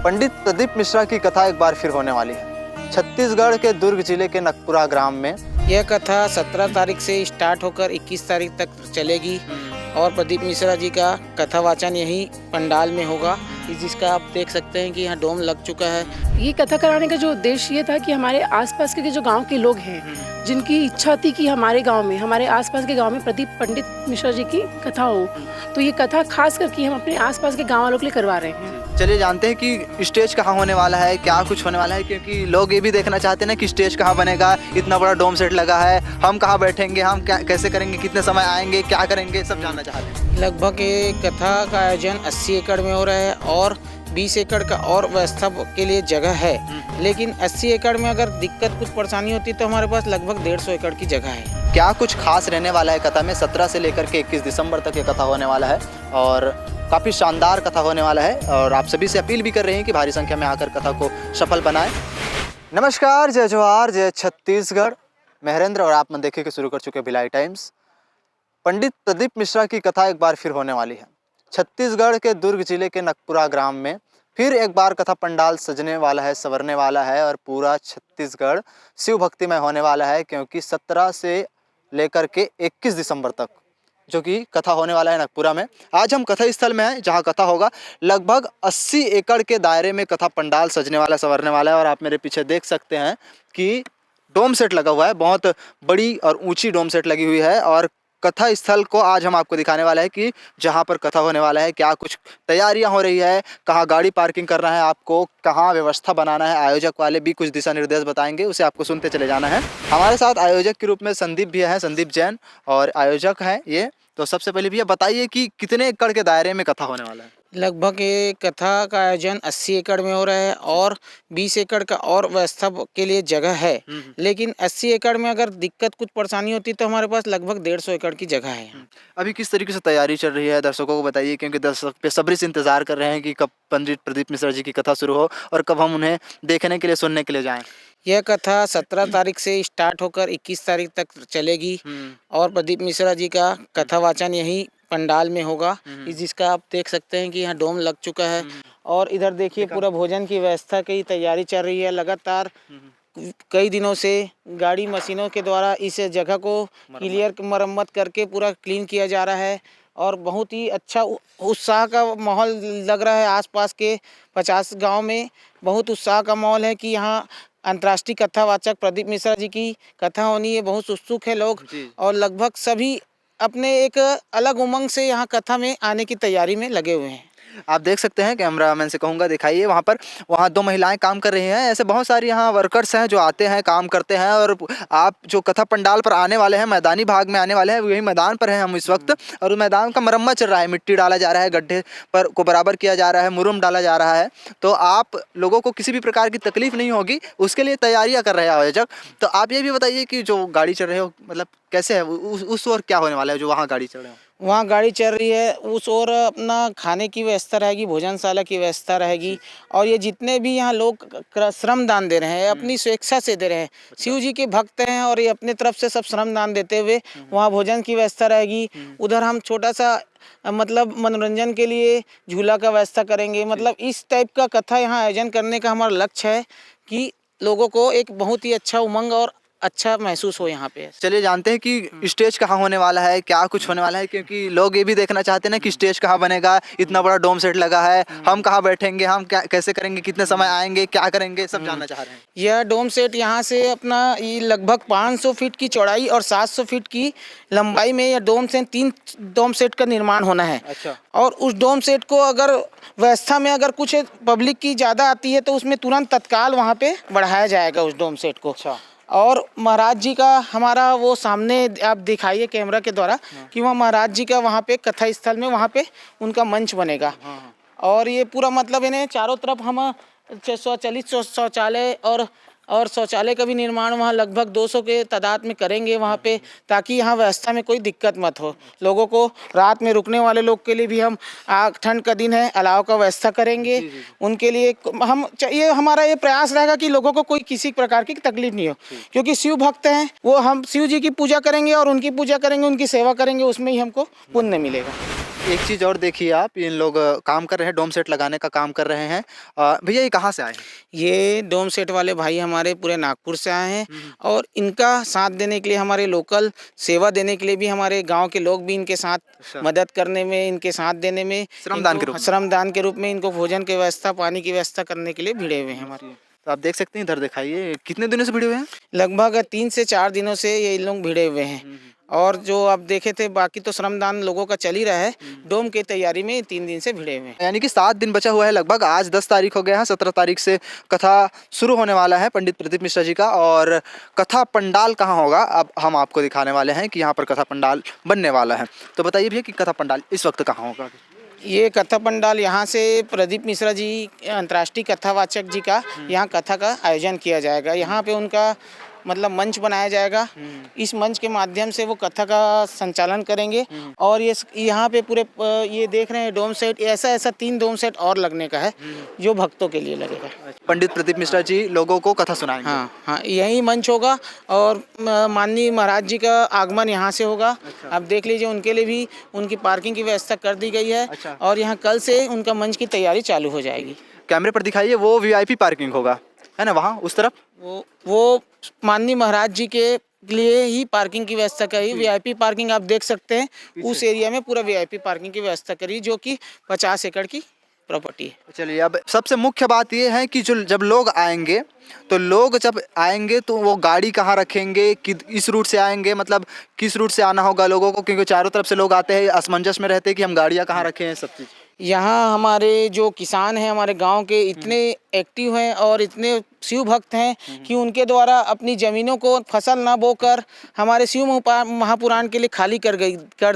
पंडित प्रदीप मिश्रा की कथा एक बार फिर होने वाली है। छत्तीसगढ़ के दुर्ग जिले के नकपुरा ग्राम में यह कथा 17 तारीख से स्टार्ट होकर 21 तारीख तक चलेगी और प्रदीप मिश्रा जी का कथा वाचन यही पंडाल में होगा, जिसका आप देख सकते हैं कि यहाँ डोम लग चुका है। ये कथा कराने का जो उद्देश्य ये था कि हमारे आसपास के जो गांव के लोग हैं, जिनकी इच्छा थी कि हमारे गांव में, हमारे आसपास के गांव में प्रदीप पंडित मिश्रा जी की कथा हो, तो ये कथा खास करके हम अपने आसपास के गांव वालों के लिए करवा रहे हैं। चलिए जानते हैं कि स्टेज कहाँ होने वाला है, क्या कुछ होने वाला है, क्योंकि लोग ये भी देखना चाहते हैं ना कि स्टेज कहाँ बनेगा, इतना बड़ा डोम सेट लगा है, हम कहाँ बैठेंगे, हम क्या कैसे करेंगे, कितने समय आएंगे, क्या करेंगे, सब जानना चाहते हैं। लगभग ये कथा का आयोजन 80 एकड़ में हो रहा है और 20 एकड़ का और व्यवस्था के लिए जगह है, लेकिन 80 एकड़ में अगर दिक्कत कुछ परेशानी होती तो हमारे पास लगभग 150 एकड़ की जगह है। क्या कुछ खास रहने वाला है कथा में? 17 से लेकर के 21 दिसंबर तक ये कथा होने वाला है और काफ़ी शानदार कथा होने वाला है और आप सभी से अपील भी कर रहे हैं कि भारी संख्या में आकर कथा को सफल बनाएं। नमस्कार, जय जोहार, जय छत्तीसगढ़। महेंद्र और आप मन देखे के शुरू कर चुके भिलाई टाइम्स। पंडित प्रदीप मिश्रा की कथा एक बार फिर होने वाली है। छत्तीसगढ़ के दुर्ग जिले के नकपुरा ग्राम में फिर एक बार कथा पंडाल सजने वाला है, संवरने वाला है और पूरा छत्तीसगढ़ शिव भक्तिमय होने वाला है, क्योंकि 17 से लेकर के 21 दिसंबर तक जो कि कथा होने वाला है नकपुरा में। आज हम कथा स्थल में हैं जहां कथा होगा। लगभग 80 एकड़ के दायरे में कथा पंडाल सजने वाला, संवरने वाला है और आप मेरे पीछे देख सकते हैं कि डोम सेट लगा हुआ है। बहुत बड़ी और ऊंची डोम सेट लगी हुई है और कथा स्थल को आज हम आपको दिखाने वाला है कि जहां पर कथा होने वाला है क्या कुछ तैयारियां हो रही है, कहां गाड़ी पार्किंग करना है, आपको कहां व्यवस्था बनाना है। आयोजक वाले भी कुछ दिशा निर्देश बताएंगे, उसे आपको सुनते चले जाना है। हमारे साथ आयोजक के रूप में संदीप भी हैं, संदीप जैन, और आयोजक हैं ये। तो सबसे पहले भैया बताइए कि कितने एकड़ के दायरे में कथा होने वाला है? लगभग ये कथा का आयोजन 80 एकड़ में हो रहा है और 20 एकड़ का और व्यवस्था के लिए जगह है, लेकिन 80 एकड़ में अगर दिक्कत कुछ परेशानी होती तो हमारे पास लगभग 150 एकड़ की जगह है। अभी किस तरीके से तैयारी चल रही है, दर्शकों को बताइए, क्योंकि दर्शक बेसब्री से इंतजार कर रहे हैं कि कब पंडित प्रदीप मिश्रा जी की कथा शुरू हो और कब हम उन्हें देखने के लिए, सुनने के लिए जाएं। यह कथा 17 तारीख से स्टार्ट होकर 21 तारीख तक चलेगी और प्रदीप मिश्रा जी का कथा वाचन यही पंडाल में होगा, जिसका आप देख सकते हैं कि यहाँ डोम लग चुका है और इधर देखिए पूरा भोजन की व्यवस्था की तैयारी चल रही है। लगातार कई दिनों से गाड़ी मशीनों के द्वारा इस जगह को क्लियर मरम्मत करके पूरा क्लीन किया जा रहा है और बहुत ही अच्छा उत्साह का माहौल लग रहा है। आसपास के 50 गांव में बहुत उत्साह का माहौल है कि यहाँ अंतर्राष्ट्रीय कथावाचक प्रदीप मिश्रा जी की कथा होनी है। बहुत उत्सुक है लोग और लगभग सभी अपने एक अलग उमंग से यहाँ कथा में आने की तैयारी में लगे हुए हैं। आप देख सकते हैं, कैमरामैन से कहूँगा दिखाइए, वहाँ 2 महिलाएं काम कर रही हैं। ऐसे बहुत सारी यहाँ वर्कर्स हैं जो आते हैं, काम करते हैं। और आप जो कथा पंडाल पर आने वाले हैं, मैदानी भाग में आने वाले हैं, वही मैदान पर हैं हम इस वक्त और उस मैदान का मरम्मत चल रहा है। मिट्टी डाला जा रहा है, गड्ढे पर को बराबर किया जा रहा है, मुरम डाला जा रहा है। तो आप लोगों को किसी भी प्रकार की तकलीफ नहीं होगी, उसके लिए तैयारियाँ कर रहे हैं आयोजक। तो आप ये भी बताइए कि जो गाड़ी चल रही हो, मतलब कैसे है उस ओर क्या होने वाला है जो वहाँ गाड़ी चल रहे हो? वहाँ गाड़ी चल रही है, उस ओर अपना खाने की व्यवस्था रहेगी, भोजनशाला की व्यवस्था रहेगी और ये जितने भी यहाँ लोग श्रम दान दे रहे हैं अपनी स्वेच्छा से दे रहे हैं। शिव जी के भक्त हैं और ये अपने तरफ से सब श्रम दान देते हुए वहाँ भोजन की व्यवस्था रहेगी। उधर हम छोटा सा मतलब मनोरंजन के लिए झूला का व्यवस्था करेंगे। मतलब इस टाइप का कथा यहाँ आयोजन करने का हमारा लक्ष्य है कि लोगों को एक बहुत ही अच्छा उमंग और अच्छा महसूस हो यहाँ पे। चलिए जानते हैं कि स्टेज कहाँ होने वाला है, क्या कुछ होने वाला है, क्योंकि लोग ये भी देखना चाहते हैं ना कि स्टेज कहाँ बनेगा, इतना बड़ा डोम सेट लगा है, हम कहाँ बैठेंगे, हम क्या कैसे करेंगे, कितने समय आएंगे, क्या करेंगे, सब जानना चाह रहे हैं। यह डोम सेट यहाँ से अपना ये लगभग 500 फीट की चौड़ाई और 700 फीट की लंबाई में यह डोम सेट 3 डोम सेट का निर्माण होना है। अच्छा। और उस डोम सेट को अगर व्यवस्था में अगर कुछ पब्लिक की ज़्यादा आती है तो उसमें तुरंत तत्काल वहाँ पे बढ़ाया जाएगा उस डोम सेट को। अच्छा। और महाराज जी का हमारा वो सामने आप दिखाइए कैमरा के द्वारा कि वहाँ महाराज जी का वहाँ पे कथा स्थल में वहाँ पे उनका मंच बनेगा। और ये पूरा मतलब इन्हें चारों तरफ हम स्वचालित शौचालय और शौचालय का भी निर्माण वहाँ लगभग 200 के तादाद में करेंगे वहाँ पे, ताकि यहाँ व्यवस्था में कोई दिक्कत मत हो। लोगों को रात में रुकने वाले लोग के लिए भी हम ठंड का दिन है, अलाव का व्यवस्था करेंगे। उनके लिए हम ये हमारा ये प्रयास रहेगा कि लोगों को कोई किसी प्रकार की तकलीफ नहीं हो, क्योंकि शिव भक्त हैं वो, हम शिव जी की पूजा करेंगे और उनकी पूजा करेंगे, उनकी सेवा करेंगे, उसमें ही हमको पुण्य मिलेगा। एक चीज़ और देखिए आप, इन लोग काम कर रहे हैं, डोम सेट लगाने का काम कर रहे हैं। भैया ये कहाँ से आए हैं? ये डोम सेट वाले भाई हमारे पूरे नागपुर से आए हैं और इनका साथ देने के लिए, हमारे लोकल सेवा देने के लिए भी हमारे गांव के लोग भी इनके साथ अच्छा। मदद करने में, इनके साथ देने में, श्रमदान के रूप में। श्रमदान के रूप में इनको भोजन की व्यवस्था, पानी की व्यवस्था करने के लिए भिड़े हुए हैं हमारे। तो आप देख सकते हैं, इधर दिखाइए, कितने दिनों से भिड़े हुए हैं? लगभग 3 से 4 दिनों से ये लोग भिड़े हुए हैं। और जो आप देखे थे, बाकी तो श्रमदान लोगों का चल ही रहा है, डोम की तैयारी में 3 दिन से भिड़े हुए हैं। यानी कि 7 दिन बचा हुआ है लगभग। आज 10 तारीख हो गया है, 17 तारीख से कथा शुरू होने वाला है पंडित प्रदीप मिश्रा जी का। और कथा पंडाल कहाँ होगा, अब हम आपको दिखाने वाले हैं कि यहाँ पर कथा पंडाल बनने वाला है। तो बताइए भैया कि कथा पंडाल इस वक्त कहाँ होगा? ये कथा पंडाल यहाँ से प्रदीप मिश्रा जी, अंतर्राष्ट्रीय कथावाचक जी का यहाँ कथा का आयोजन किया जाएगा। यहाँ पे उनका मतलब मंच बनाया जाएगा। इस मंच के माध्यम से वो कथा का संचालन करेंगे। और ये यहाँ पे पूरे ये देख रहे हैं डोम सेट, ऐसा 3 डोम सेट और लगने का है जो भक्तों के लिए लगेगा। पंडित प्रदीप मिश्रा जी लोगों को कथा सुनाएंगे। हाँ, यही मंच होगा और माननीय महाराज जी का आगमन यहाँ से होगा। आप देख लीजिए, उनके लिए भी उनकी पार्किंग की व्यवस्था कर दी गई है। अच्छा। और यहाँ कल से उनका मंच की तैयारी चालू हो जाएगी। कैमरे पर दिखाइए, वो वीआईपी पार्किंग होगा, है ना, वहाँ उस तरफ। वो माननीय महाराज जी के लिए ही पार्किंग की व्यवस्था करी। वीआईपी पार्किंग आप देख सकते हैं, उस एरिया में पूरा वीआईपी पार्किंग की व्यवस्था करी, जो कि 50 एकड़ की प्रॉपर्टी है। चलिए, अब सबसे मुख्य बात ये है कि जो जब लोग आएंगे तो वो गाड़ी कहाँ रखेंगे, कि इस रूट से आएंगे, मतलब किस रूट से आना होगा लोगों को, क्योंकि चारों तरफ से लोग आते हैं, असमंजस में रहते हैं कि हम गाड़ियाँ कहाँ रखें हैं, सब चीज़। यहाँ हमारे जो किसान हैं हमारे गांव के, इतने एक्टिव हैं और इतने शिव भक्त हैं कि उनके द्वारा अपनी ज़मीनों को फसल ना बोकर हमारे शिव महापुराण के लिए खाली कर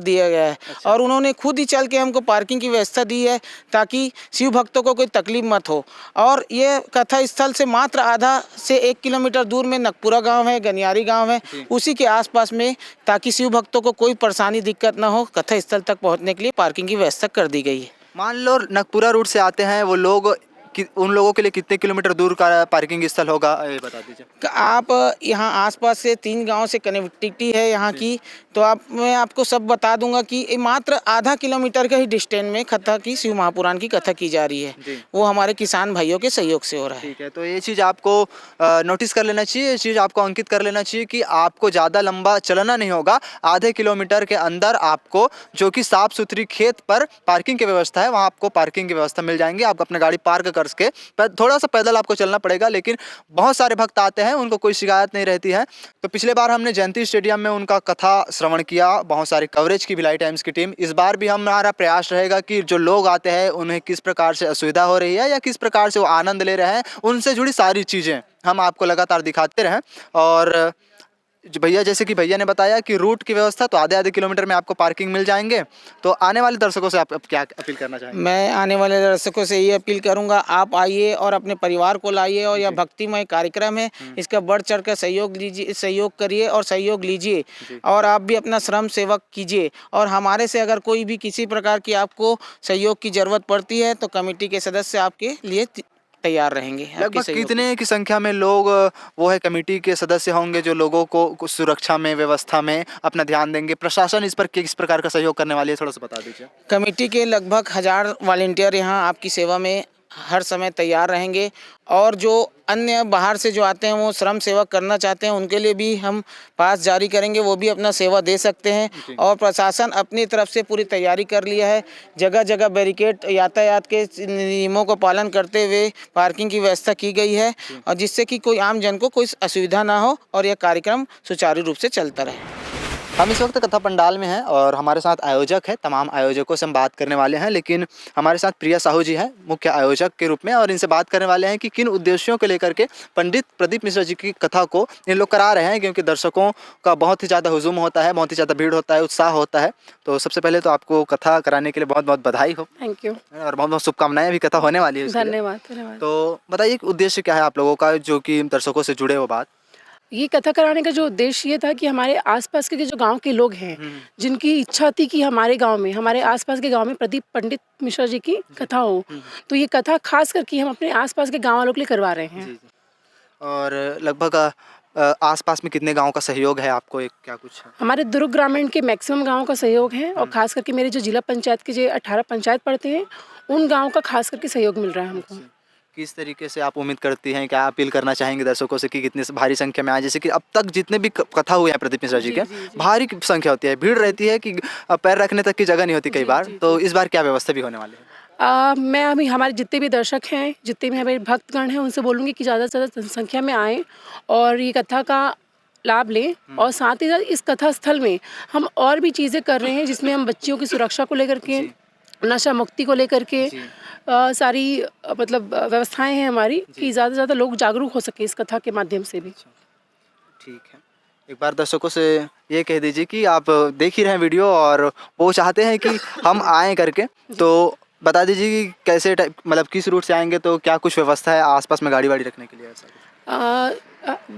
दिया गया है। अच्छा। और उन्होंने खुद ही चल के हमको पार्किंग की व्यवस्था दी है, ताकि शिव भक्तों को कोई तकलीफ मत हो। और ये कथा स्थल से मात्र आधा से 1 किलोमीटर दूर में नकपुरा गाँव है, गनियारी गाँव है, उसी के आसपास में, ताकि शिव भक्तों को कोई परेशानी दिक्कत ना हो, कथा स्थल तक पहुँचने के लिए पार्किंग की व्यवस्था कर दी गई है। मान लो नकपुरा रूट से आते हैं वो लोग, उन लोगों के लिए कितने किलोमीटर दूर का पार्किंग स्थल होगा, ये बता दीजिए। आप यहाँ आसपास से 3 गांव से कनेक्टिविटी है यहाँ की, तो मैं आपको सब बता दूंगा कि मात्र आधा किलोमीटर के ही डिस्टेंस में कथा की, शिव महापुराण की कथा की जा रही है। वो हमारे किसान भाइयों के सहयोग से हो रहा है। ठीक है, तो ये चीज़ आपको नोटिस कर लेना चाहिए, ये चीज़ आपको अंकित कर लेना चाहिए कि आपको ज़्यादा लंबा चलना नहीं होगा। आधे किलोमीटर के अंदर आपको, जो कि साफ़ सुथरी खेत पर पार्किंग की व्यवस्था है, वहाँ आपको पार्किंग की व्यवस्था मिल जाएंगी। आप अपनी गाड़ी पार्क करके थोड़ा सा पैदल आपको चलना पड़ेगा, लेकिन बहुत सारे भक्त आते हैं, उनको कोई शिकायत नहीं रहती है। तो पिछले बार हमने जयंती स्टेडियम में उनका कथा श्रवण किया, बहुत सारी कवरेज की भिलाई टाइम्स की टीम। इस बार भी हमारा प्रयास रहेगा कि जो लोग आते हैं उन्हें किस प्रकार से असुविधा हो रही है या किस प्रकार से वो आनंद ले रहे हैं, उनसे जुड़ी सारी चीज़ें हम आपको लगातार दिखाते रहें। और भैया, जैसे कि भैया ने बताया कि रूट की व्यवस्था, तो आधे किलोमीटर में आपको पार्किंग मिल जाएंगे। तो आने वाले दर्शकों से आप क्या अपील करना चाहेंगे? मैं आने वाले दर्शकों से ये अपील करूंगा, आप आइए और अपने परिवार को लाइए, और यह भक्तिमय कार्यक्रम है, इसका बढ़ चढ़ कर सहयोग करिए और सहयोग लीजिए। और आप भी अपना श्रम सेवक कीजिए, और हमारे से अगर कोई भी किसी प्रकार की आपको सहयोग की ज़रूरत पड़ती है तो कमेटी के सदस्य आपके लिए तैयार रहेंगे। लगभग कितने की संख्या में लोग वो है कमेटी के सदस्य होंगे जो लोगों को सुरक्षा में, व्यवस्था में अपना ध्यान देंगे? प्रशासन इस पर किस प्रकार का सहयोग करने वाली है, थोड़ा सा बता दीजिए। कमेटी के लगभग 1000 वॉलंटियर यहाँ आपकी सेवा में हर समय तैयार रहेंगे। और जो अन्य बाहर से जो आते हैं वो श्रम सेवा करना चाहते हैं, उनके लिए भी हम पास जारी करेंगे, वो भी अपना सेवा दे सकते हैं। और प्रशासन अपनी तरफ से पूरी तैयारी कर लिया है, जगह जगह बैरिकेड, यातायात के नियमों को पालन करते हुए पार्किंग की व्यवस्था की गई है, और जिससे कि कोई आम जन को कोई असुविधा ना हो और यह कार्यक्रम सुचारू रूप से चलता रहे। हम इस वक्त कथा पंडाल में हैं और हमारे साथ आयोजक है, तमाम आयोजकों से हम बात करने वाले हैं, लेकिन हमारे साथ प्रिया साहू जी हैं मुख्य आयोजक के रूप में, और इनसे बात करने वाले हैं कि किन उद्देश्यों को लेकर के पंडित प्रदीप मिश्रा जी की कथा को इन लोग करा रहे हैं, क्योंकि दर्शकों का बहुत ही ज़्यादा हुजूम होता है, बहुत ही ज़्यादा भीड़ होता है, उत्साह होता है। तो सबसे पहले तो आपको कथा कराने के लिए बहुत बहुत बधाई हो। थैंक यू, और बहुत बहुत शुभकामनाएं, भी कथा होने वाली है। धन्यवाद धन्यवाद। तो बताइए उद्देश्य क्या है आप लोगों का, जो कि दर्शकों से जुड़े वो बात? ये कथा कराने का जो उद्देश्य ये था कि हमारे आसपास के जो गांव के लोग हैं, जिनकी इच्छा थी कि हमारे गांव में, हमारे आसपास के गांव में प्रदीप पंडित मिश्रा जी की कथा हो, तो ये कथा खास करके हम अपने आसपास के गांव वालों के लिए करवा रहे हैं। और लगभग आसपास में कितने गाँव का सहयोग है आपको, एक क्या कुछ है? हमारे दुर्ग ग्रामीण के मैक्सिमम गाँव का सहयोग है और खास करके मेरे जो जिला पंचायत के जो 18 पंचायत पड़ते हैं उन गाँव का खास करके सहयोग मिल रहा है हमको। किस तरीके से आप उम्मीद करती हैं, क्या अपील करना चाहेंगे दर्शकों से कि कितनी भारी संख्या में आए? जैसे कि अब तक जितने भी कथा हुए हैं प्रदीप मिश्रा जी के, भारी संख्या होती है, भीड़ रहती है कि पैर रखने तक की जगह नहीं होती कई बार, तो इस बार क्या व्यवस्था भी होने वाली है? मैं अभी हमारे जितने भी दर्शक हैं, जितने भी हमारे भक्तगण हैं, उनसे बोलूँगी कि ज़्यादा से ज़्यादा जनसंख्या में आएँ और ये कथा का लाभ लें। और साथ ही साथ इस कथा स्थल में हम और भी चीज़ें कर रहे हैं जिसमें हम बच्चियों की सुरक्षा को लेकर के, नशा मुक्ति को लेकर के सारी मतलब व्यवस्थाएं हैं हमारी कि ज़्यादा से ज़्यादा लोग जागरूक हो सके इस कथा के माध्यम से भी। ठीक है, एक बार दर्शकों से ये कह दीजिए कि आप देख ही रहे हैं वीडियो और वो चाहते हैं कि हम आएँ करके, तो बता दीजिए कि कैसे मतलब किस रूट से आएंगे, तो क्या कुछ व्यवस्था है आसपास में गाड़ी वाड़ी रखने के लिए ऐसा कुछ?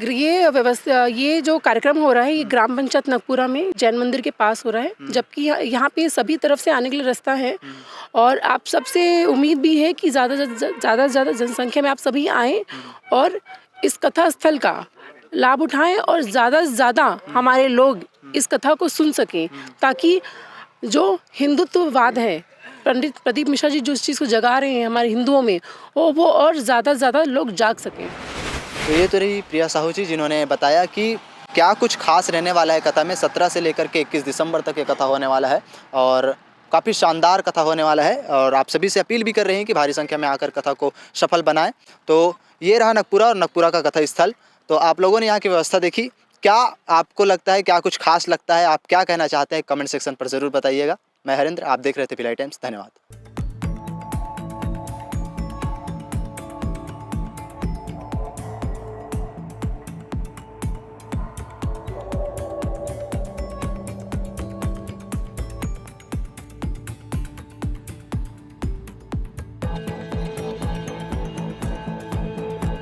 ये व्यवस्था, ये जो कार्यक्रम हो रहा है ये ग्राम पंचायत नगपुरा में जैन मंदिर के पास हो रहा है, जबकि यहाँ पे सभी तरफ से आने के लिए रास्ता है और आप सबसे उम्मीद भी है कि ज़्यादा से ज़्यादा जनसंख्या में आप सभी आएँ और इस कथा स्थल का लाभ उठाएं और ज़्यादा से ज़्यादा हमारे लोग इस कथा को सुन सकें, ताकि जो हिंदुत्ववाद है, पंडित प्रदीप मिश्रा जी जो इस चीज़ को जगा रहे हैं हमारे हिंदुओं में, वो और ज़्यादा से ज़्यादा लोग जाग सकें। तो ये तो रही प्रिया साहू जी, जिन्होंने बताया कि क्या कुछ खास रहने वाला है कथा में। 17 से लेकर के 21 दिसंबर तक ये कथा होने वाला है और काफ़ी शानदार कथा होने वाला है और आप सभी से अपील भी कर रहे हैं कि भारी संख्या में आकर कथा को सफल बनाएं। तो ये रहा नगपुरा और नगपुरा का कथा स्थल। तो आप लोगों ने यहाँ की व्यवस्था देखी, क्या आपको लगता है, क्या कुछ खास लगता है, आप क्या कहना चाहते हैं, कमेंट सेक्शन पर ज़रूर बताइएगा। मैं हरेंद्र, आप देख रहे थे भिलाई टाइम्स। धन्यवाद।